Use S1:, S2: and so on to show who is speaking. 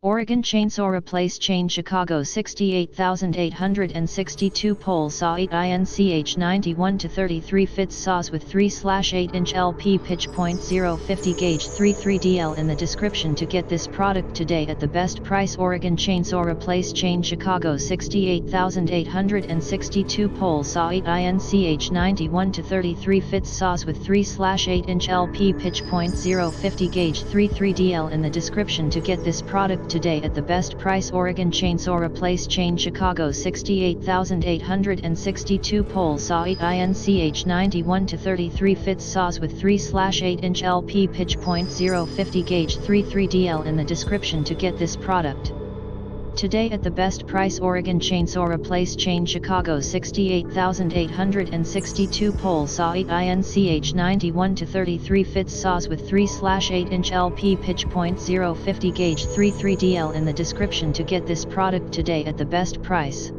S1: Oregon chainsaw replace chain Chicago 68862 pole saw 8 inch 91 to 33 fits saws with 3/8 inch LP pitch .050 gauge 33DL in the description to get this product today at the best price. Oregon chainsaw replace chain Chicago 68862 pole saw 8 inch 91 to 33 fits saws with 3/8 inch LP pitch .050 gauge 33DL in the description to get this product today at the best price. Oregon chainsaw replace chain Chicago 68862 pole saw 8 inch 91 to 33 fits saws with 3/8 inch LP pitch .050 gauge 33DL in the description to get this product today at the best price. Oregon chainsaw replace chain Chicago 68862 pole saw 8 inch 91 to 33 fits saws with 3/8 inch LP pitch .050 gauge 33DL in the description to get this product today at the best price.